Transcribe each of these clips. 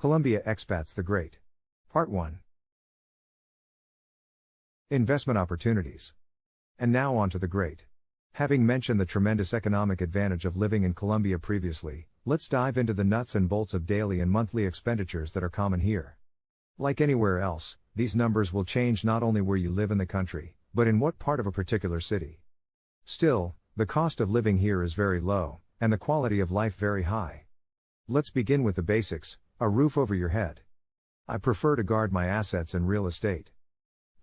Colombia Expats the Great. Part 1. Investment Opportunities. And now on to the great. Having mentioned the tremendous economic advantage of living in Colombia previously, let's dive into the nuts and bolts of daily and monthly expenditures that are common here. Like anywhere else, these numbers will change not only where you live in the country, but in what part of a particular city. Still, the cost of living here is very low, and the quality of life very high. Let's begin with the basics: a roof over your head. I prefer to guard my assets in real estate.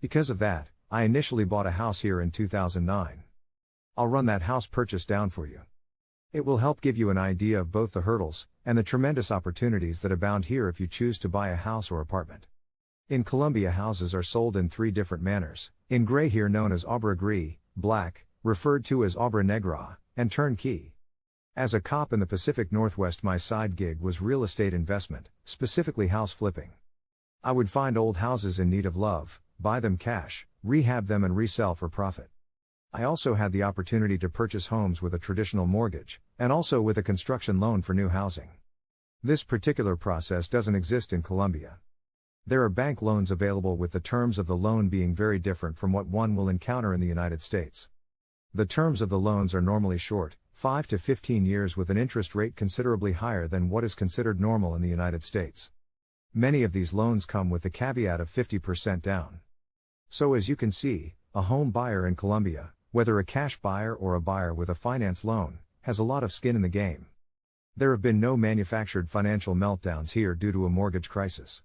Because of that, I initially bought a house here in 2009. I'll run that house purchase down for you. It will help give you an idea of both the hurdles and the tremendous opportunities that abound here if you choose to buy a house or apartment. In Colombia, houses are sold in 3 different manners: in gray, here known as obra gris, black, referred to as obra negra, and turnkey. As a cop in the Pacific Northwest, my side gig was real estate investment, specifically house flipping. I would find old houses in need of love, buy them cash, rehab them and resell for profit. I also had the opportunity to purchase homes with a traditional mortgage, and also with a construction loan for new housing. This particular process doesn't exist in Colombia. There are bank loans available, with the terms of the loan being very different from what one will encounter in the United States. The terms of the loans are normally short, 5 to 15 years, with an interest rate considerably higher than what is considered normal in the United States. Many of these loans come with the caveat of 50% down. So as you can see, a home buyer in Colombia, whether a cash buyer or a buyer with a finance loan, has a lot of skin in the game. There have been no manufactured financial meltdowns here due to a mortgage crisis.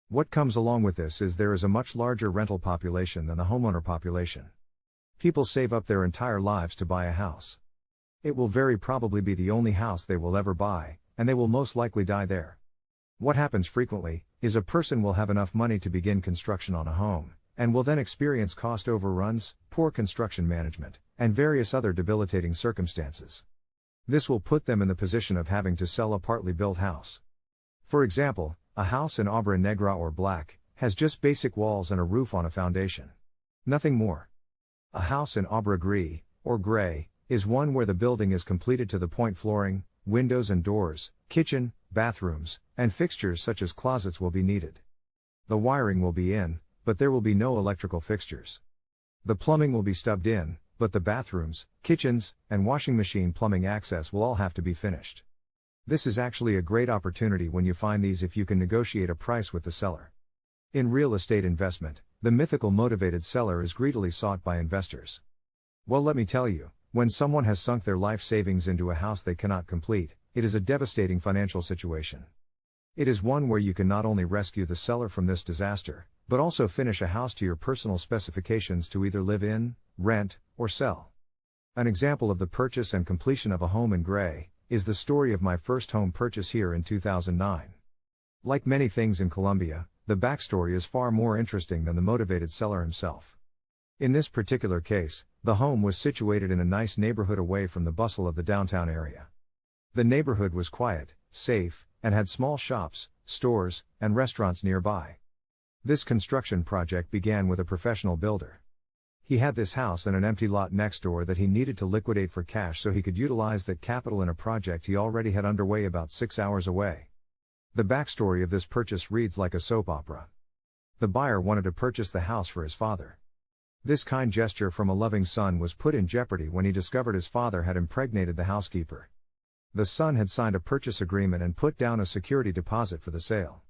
What comes along with this is there is a much larger rental population than the homeowner population. People save up their entire lives to buy a house. It will very probably be the only house they will ever buy, and they will most likely die there. What happens frequently is a person will have enough money to begin construction on a home, and will then experience cost overruns, poor construction management, and various other debilitating circumstances. This will put them in the position of having to sell a partly built house. For example, a house in obra negra or black has just basic walls and a roof on a foundation. Nothing more. A house in obra gris, or gray, is one where the building is completed to the point: flooring, windows and doors, kitchen, bathrooms, and fixtures such as closets will be needed. The wiring will be in, but there will be no electrical fixtures. The plumbing will be stubbed in, but the bathrooms, kitchens, and washing machine plumbing access will all have to be finished. This is actually a great opportunity when you find these, if you can negotiate a price with the seller. In real estate investment, the mythical motivated seller is greedily sought by investors. Well, let me tell you, when someone has sunk their life savings into a house they cannot complete, it is a devastating financial situation. It is one where you can not only rescue the seller from this disaster, but also finish a house to your personal specifications to either live in, rent, or sell. An example of the purchase and completion of a home in gray is the story of my first home purchase here in 2009. Like many things in Colombia, the backstory is far more interesting than the motivated seller himself. In this particular case, the home was situated in a nice neighborhood away from the bustle of the downtown area. The neighborhood was quiet, safe, and had small shops, stores, and restaurants nearby. This construction project began with a professional builder. He had this house and an empty lot next door that he needed to liquidate for cash so he could utilize that capital in a project he already had underway about 6 hours away. The backstory of this purchase reads like a soap opera. The buyer wanted to purchase the house for his father. This kind gesture from a loving son was put in jeopardy when he discovered his father had impregnated the housekeeper. The son had signed a purchase agreement and put down a security deposit for the sale.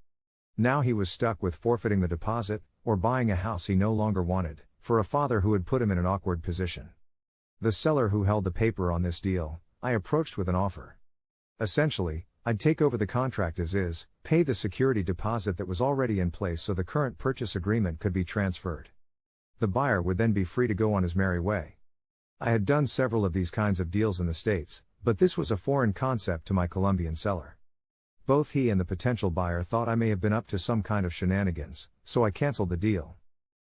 Now he was stuck with forfeiting the deposit, or buying a house he no longer wanted, for a father who had put him in an awkward position. The seller who held the paper on this deal, I approached with an offer. Essentially, I'd take over the contract as is, pay the security deposit that was already in place so the current purchase agreement could be transferred. The buyer would then be free to go on his merry way. I had done several of these kinds of deals in the States, but this was a foreign concept to my Colombian seller. Both he and the potential buyer thought I may have been up to some kind of shenanigans, so I canceled the deal.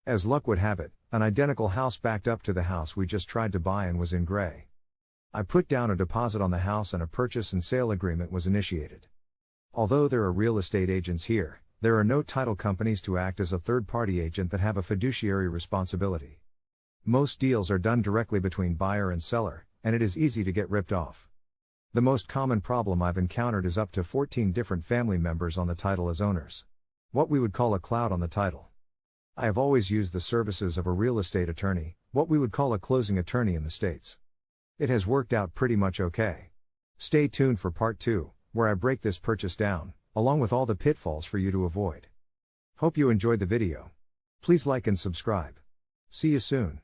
As luck would have it, an identical house backed up to the house we just tried to buy and was in gray. I put down a deposit on the house and a purchase and sale agreement was initiated. Although there are real estate agents here, there are no title companies to act as a third-party agent that have a fiduciary responsibility. Most deals are done directly between buyer and seller, and it is easy to get ripped off. The most common problem I've encountered is up to 14 different family members on the title as owners. What we would call a cloud on the title. I have always used the services of a real estate attorney, what we would call a closing attorney in the States. It has worked out pretty much okay. Stay tuned for part 2, where I break this purchase down, along with all the pitfalls for you to avoid. Hope you enjoyed the video. Please like and subscribe. See you soon.